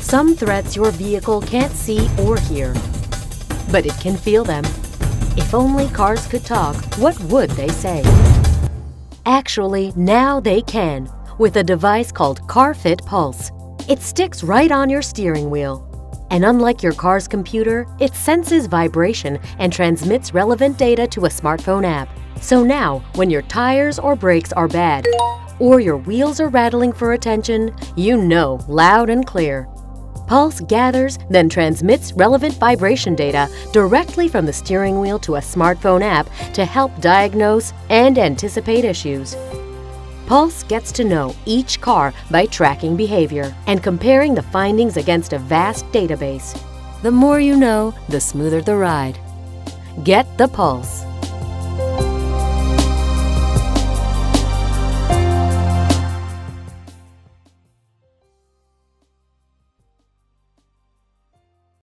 Some threats your vehicle can't see or hear, but it can feel them. If only cars could talk, what would they say? Actually, now they can, with a device called CARFIT Puls. It sticks right on your steering wheel. And unlike your car's computer, it senses vibration and transmits relevant data to a smartphone app. So now, when your tires or brakes are bad, or your wheels are rattling for attention, you know loud and clear. Puls gathers, then transmits relevant vibration data directly from the steering wheel to a smartphone app to help diagnose and anticipate issues. Puls gets to know each car by tracking behavior and comparing the findings against a vast database. The more you know, the smoother the ride. Get the Puls.